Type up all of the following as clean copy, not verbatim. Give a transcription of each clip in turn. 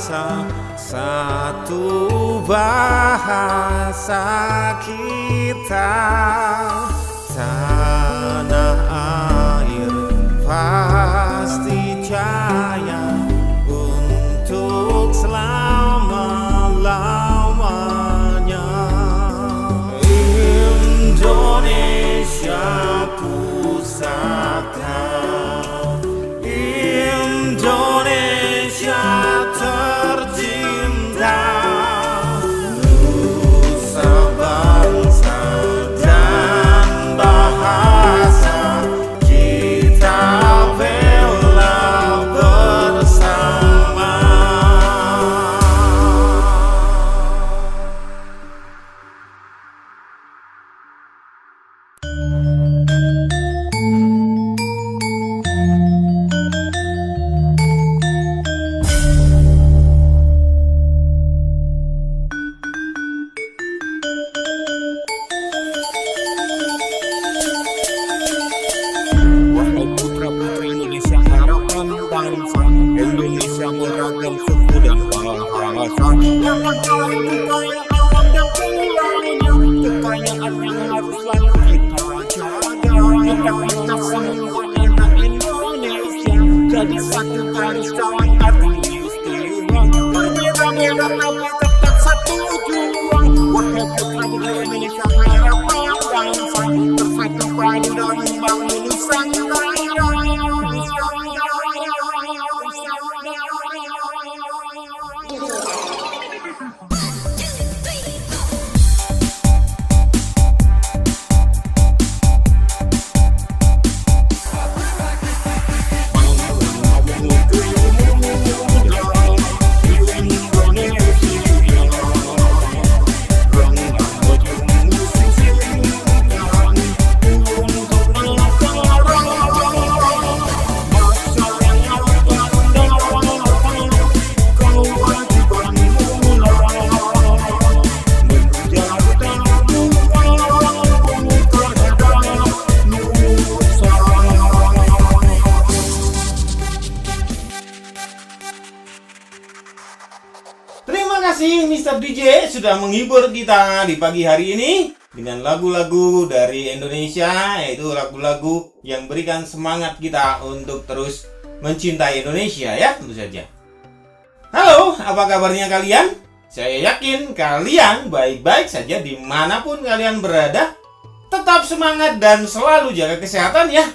bangsa, satu bahasa kita. Tanah air pasti jaya untuk selama-lamanya. Indonesia pusaka, Indonesia tercinta, nusa bangsa dan bahasa kita bela bersama. Wahai putra-putri Indonesia, harapan bangsa Indonesia beragam suku dan bahasa. Jangan kau kekayaan alam dan pulaunya, kekayaan yang harus selalu kita jaga. Kita semua anak Indonesia jadi satu garis kawan arti istimewa. Berbeda-beda tapi tetap satu tujuan. Wahai putra-putri Indonesia, harapan bangsa bersatu padu dan membangun Nusantara. Terima kasih Mr. DJ sudah menghibur kita di pagi hari ini dengan lagu-lagu dari Indonesia, yaitu lagu-lagu yang berikan semangat kita untuk terus mencintai Indonesia ya, tentu saja. Halo, apa kabarnya kalian? Saya yakin kalian baik-baik saja dimanapun kalian berada. Tetap semangat dan selalu jaga kesehatan ya.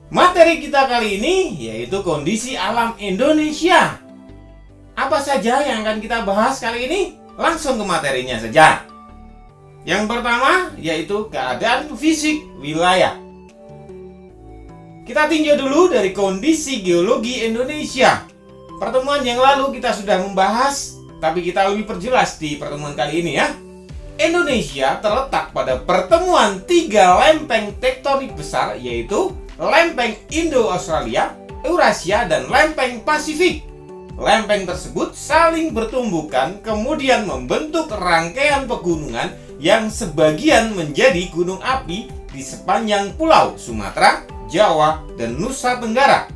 Materi kita kali ini yaitu kondisi alam Indonesia. Apa saja yang akan kita bahas kali ini? Langsung ke materinya saja. Yang pertama yaitu keadaan fisik wilayah. Kita tinjau dulu dari kondisi geologi Indonesia. Pertemuan yang lalu kita sudah membahas, tapi kita lebih perjelas di pertemuan kali ini ya. Indonesia terletak pada pertemuan 3 lempeng tektonik besar, yaitu lempeng Indo-Australia, Eurasia, dan lempeng Pasifik. Lempeng tersebut saling bertumbukan kemudian membentuk rangkaian pegunungan yang sebagian menjadi gunung api di sepanjang pulau Sumatera, Jawa, dan Nusa Tenggara.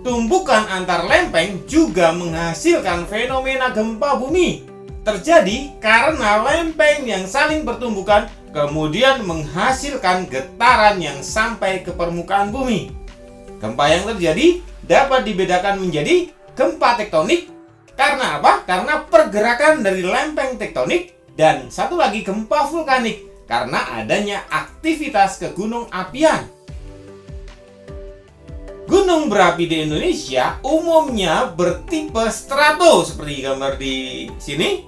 Tumbukan antar lempeng juga menghasilkan fenomena gempa bumi. Terjadi karena lempeng yang saling bertumbukan kemudian menghasilkan getaran yang sampai ke permukaan bumi. Gempa yang terjadi dapat dibedakan menjadi gempa tektonik. Karena apa? Karena pergerakan dari lempeng tektonik. Dan satu lagi gempa vulkanik, karena adanya aktivitas kegunung apian. Gunung berapi di Indonesia umumnya bertipe strato seperti gambar di sini,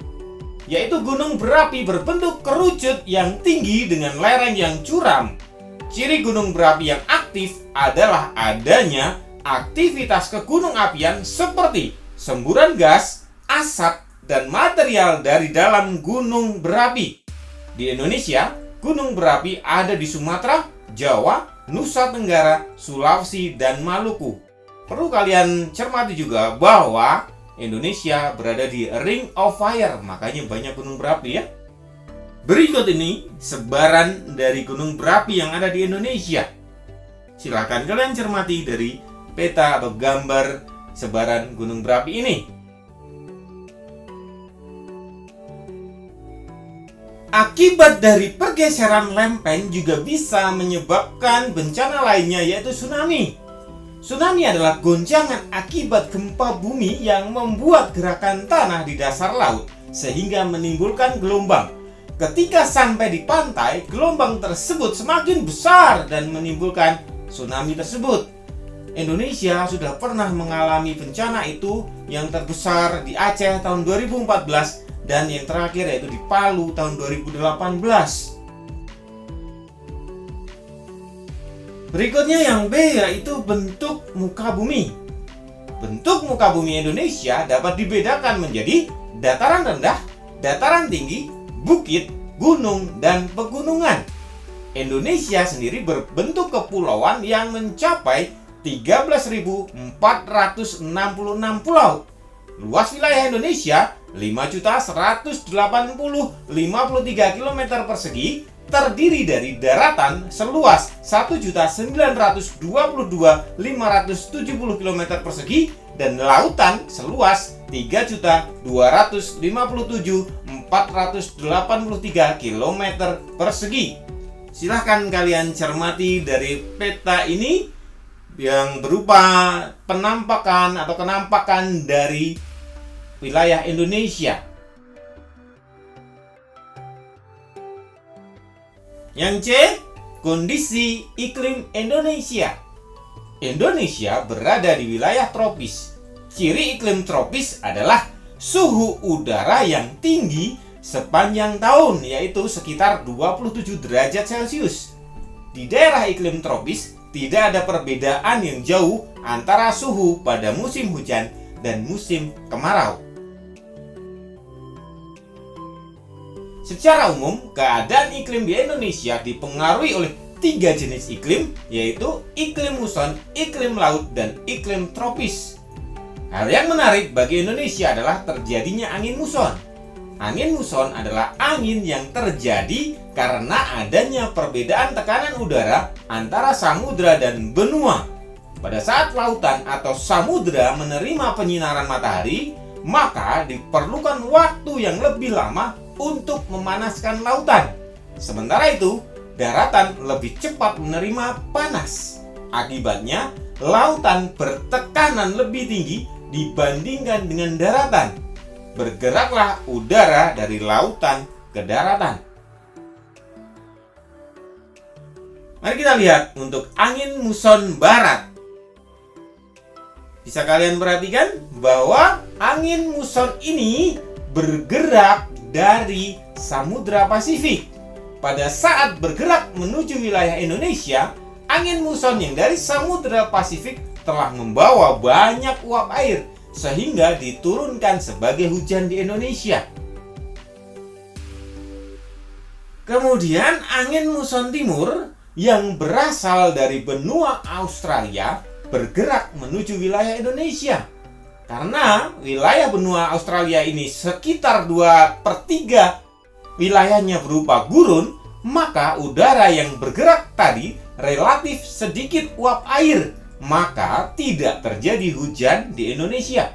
yaitu gunung berapi berbentuk kerucut yang tinggi dengan lereng yang curam. Ciri gunung berapi yang aktif adalah adanya aktivitas kegunung apian seperti semburan gas, asap, dan material dari dalam gunung berapi. Di Indonesia, gunung berapi ada di Sumatera, Jawa, Nusa Tenggara, Sulawesi, dan Maluku. Perlu kalian cermati juga bahwa Indonesia berada di Ring of Fire, makanya banyak gunung berapi ya. Berikut ini sebaran dari gunung berapi yang ada di Indonesia. Silahkan kalian cermati dari peta atau gambar sebaran gunung berapi ini. Akibat dari pergeseran lempeng juga bisa menyebabkan bencana lainnya, yaitu tsunami. Tsunami adalah goncangan akibat gempa bumi yang membuat gerakan tanah di dasar laut sehingga menimbulkan gelombang. Ketika sampai di pantai, gelombang tersebut semakin besar dan menimbulkan tsunami tersebut. Indonesia sudah pernah mengalami bencana itu, yang terbesar di Aceh tahun 2014 dan yang terakhir yaitu di Palu tahun 2018. Berikutnya yang B, yaitu bentuk muka bumi. Bentuk muka bumi Indonesia dapat dibedakan menjadi dataran rendah, dataran tinggi, bukit, gunung, dan pegunungan. Indonesia sendiri berbentuk kepulauan yang mencapai 13.466 pulau. Luas wilayah Indonesia 5.180.053 km persegi, terdiri dari daratan seluas 1.922.570 km persegi dan lautan seluas 3.257.483 km persegi. Silahkan kalian cermati dari peta ini yang berupa penampakan atau kenampakan dari wilayah Indonesia. Yang C, kondisi iklim Indonesia. Indonesia berada di wilayah tropis. Ciri iklim tropis adalah suhu udara yang tinggi sepanjang tahun, yaitu sekitar 27 derajat Celcius. Di daerah iklim tropis tidak ada perbedaan yang jauh antara suhu pada musim hujan dan musim kemarau. Secara umum, keadaan iklim di Indonesia dipengaruhi oleh 3 jenis iklim, yaitu iklim muson, iklim laut, dan iklim tropis. Hal yang menarik bagi Indonesia adalah terjadinya angin muson. Angin muson adalah angin yang terjadi karena adanya perbedaan tekanan udara antara samudra dan benua. Pada saat lautan atau samudra menerima penyinaran matahari, maka diperlukan waktu yang lebih lama untuk memanaskan lautan. Sementara itu, daratan lebih cepat menerima panas. Akibatnya, lautan bertekanan lebih tinggi dibandingkan dengan daratan. Bergeraklah udara dari lautan ke daratan. Mari kita lihat untuk angin muson barat. Bisa kalian perhatikan bahwa angin muson ini bergerak dari Samudra Pasifik. Pada saat bergerak menuju wilayah Indonesia, angin muson yang dari Samudra Pasifik telah membawa banyak uap air sehingga diturunkan sebagai hujan di Indonesia. Kemudian angin muson timur yang berasal dari benua Australia bergerak menuju wilayah Indonesia. Karena wilayah benua Australia ini sekitar 2/3 wilayahnya berupa gurun, maka udara yang bergerak tadi relatif sedikit uap air, maka tidak terjadi hujan di Indonesia.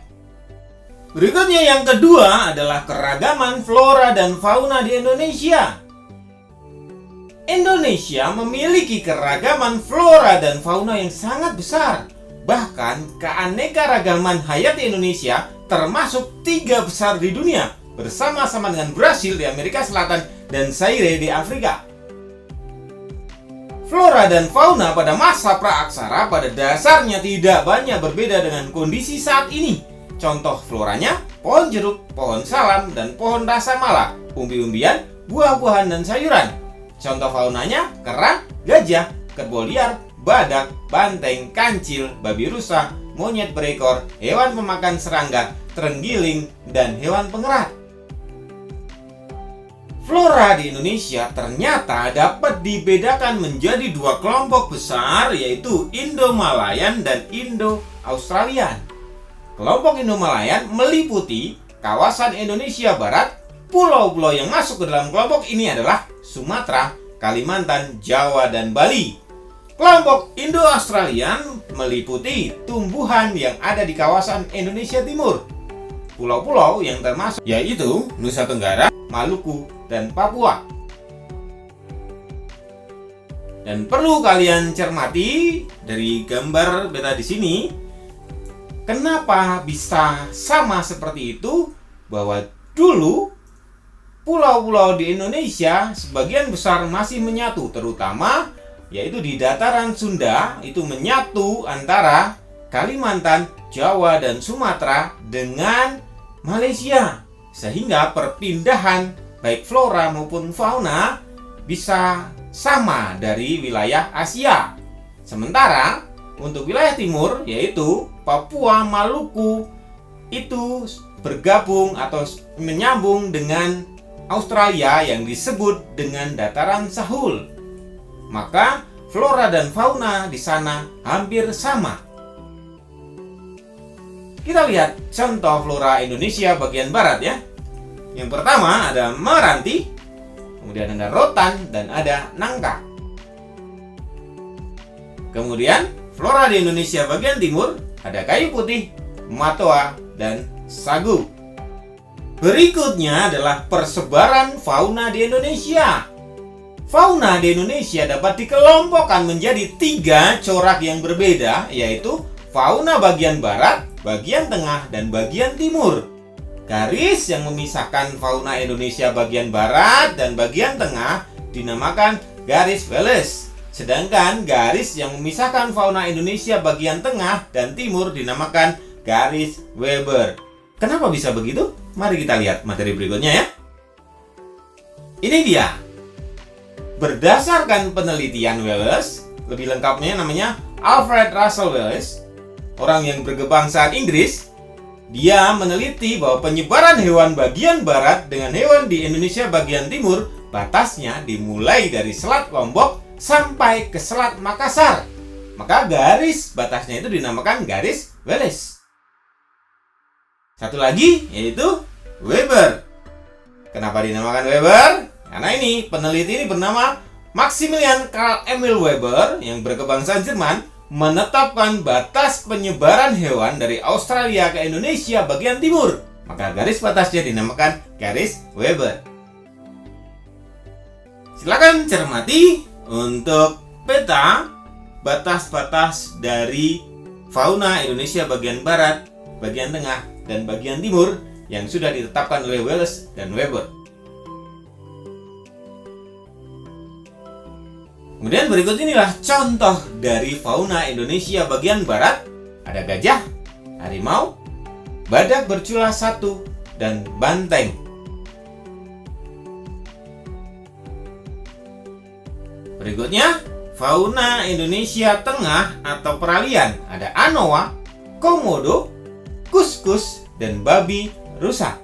Berikutnya yang kedua adalah keragaman flora dan fauna di Indonesia. Indonesia memiliki keragaman flora dan fauna yang sangat besar. Bahkan keanekaragaman hayati Indonesia termasuk 3 besar di dunia, bersama-sama dengan Brasil di Amerika Selatan dan Zaire di Afrika. Flora dan fauna pada masa praaksara pada dasarnya tidak banyak berbeda dengan kondisi saat ini. Contoh floranya, pohon jeruk, pohon salam, dan pohon rasa mala, umbi-umbian, buah-buahan, dan sayuran. Contoh faunanya, kerang, gajah, kerbau liar, badak, banteng, kancil, babi rusa, monyet berekor, hewan pemakan serangga, terenggiling, dan hewan pengerat. Flora di Indonesia ternyata dapat dibedakan menjadi 2 kelompok besar, yaitu Indo-Malayan dan Indo-Australian. Kelompok Indo-Malayan meliputi kawasan Indonesia Barat. Pulau-pulau yang masuk ke dalam kelompok ini adalah Sumatera, Kalimantan, Jawa, dan Bali. Kelompok Indo-Australian meliputi tumbuhan yang ada di kawasan Indonesia Timur. Pulau-pulau yang termasuk yaitu Nusa Tenggara, Maluku, dan Papua. Dan perlu kalian cermati dari gambar beta di sini, kenapa bisa sama seperti itu? Bahwa dulu pulau-pulau di Indonesia sebagian besar masih menyatu, terutama yaitu di dataran Sunda itu menyatu antara Kalimantan, Jawa, dan Sumatera dengan Malaysia, sehingga perpindahan baik flora maupun fauna bisa sama dari wilayah Asia. Sementara untuk wilayah timur yaitu Papua, Maluku itu bergabung atau menyambung dengan Australia yang disebut dengan dataran Sahul. Maka flora dan fauna di sana hampir sama. Kita lihat contoh flora Indonesia bagian barat ya. Yang pertama ada meranti, kemudian ada rotan, dan ada nangka. Kemudian flora di Indonesia bagian timur ada kayu putih, matoa, dan sagu. Berikutnya adalah persebaran fauna di Indonesia. Fauna di Indonesia dapat dikelompokkan menjadi 3 corak yang berbeda, yaitu fauna bagian barat, bagian tengah, dan bagian timur. Garis yang memisahkan fauna Indonesia bagian barat dan bagian tengah dinamakan garis Wallace. Sedangkan garis yang memisahkan fauna Indonesia bagian tengah dan timur dinamakan garis Weber. Kenapa bisa begitu? Mari kita lihat materi berikutnya ya. Ini dia. Berdasarkan penelitian Wallace, lebih lengkapnya namanya Alfred Russel Wallace, orang yang berkebangsaan Inggris, dia meneliti bahwa penyebaran hewan bagian barat dengan hewan di Indonesia bagian timur batasnya dimulai dari Selat Lombok sampai ke Selat Makassar. Maka garis batasnya itu dinamakan garis Wallace. Satu lagi yaitu Weber. Kenapa dinamakan Weber? Karena ini peneliti ini bernama Maximilian Karl Emil Weber yang berkebangsaan Jerman menetapkan batas penyebaran hewan dari Australia ke Indonesia bagian timur. Maka garis batasnya dinamakan garis Weber. Silakan cermati untuk peta batas-batas dari fauna Indonesia bagian barat, bagian tengah, dan bagian timur yang sudah ditetapkan oleh Wallace dan Weber. Kemudian berikut inilah contoh dari fauna Indonesia bagian barat. Ada gajah, harimau, badak bercula 1, dan banteng. Berikutnya, fauna Indonesia tengah atau peralihan. Ada anoa, komodo, kuskus, dan babi rusa.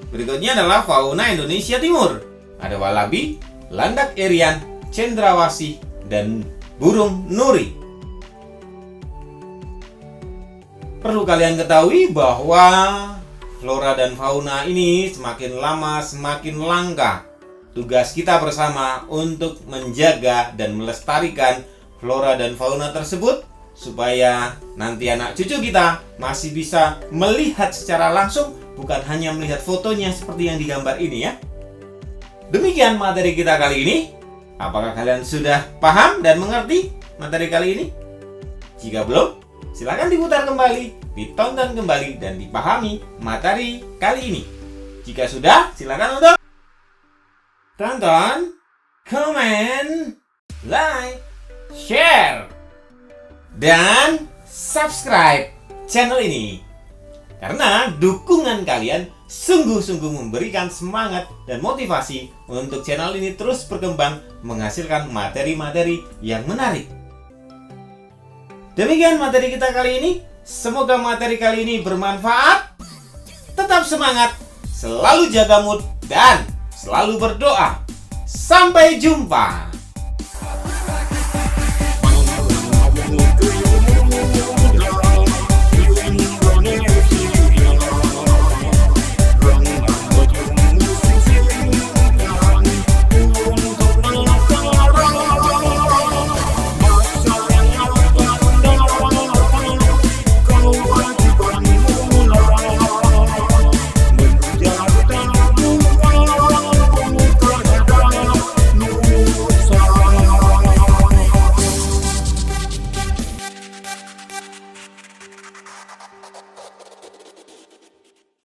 Berikutnya adalah fauna Indonesia timur. Ada walabi, landak irian, cendrawasih, dan burung nuri. Perlu kalian ketahui bahwa flora dan fauna ini semakin lama semakin langka. Tugas kita bersama untuk menjaga dan melestarikan flora dan fauna tersebut supaya nanti anak cucu kita masih bisa melihat secara langsung, bukan hanya melihat fotonya seperti yang digambar ini ya. Demikian materi kita kali ini. Apakah kalian sudah paham dan mengerti materi kali ini? Jika belum, silakan diputar kembali, ditonton kembali, dan dipahami materi kali ini. Jika sudah, silakan untuk tonton, komen, like, share, dan subscribe channel ini. Karena dukungan kalian sungguh-sungguh memberikan semangat dan motivasi untuk channel ini terus berkembang menghasilkan materi-materi yang menarik. Demikian materi kita kali ini. Semoga materi kali ini bermanfaat. Tetap semangat, selalu jaga mood, dan selalu berdoa. Sampai jumpa.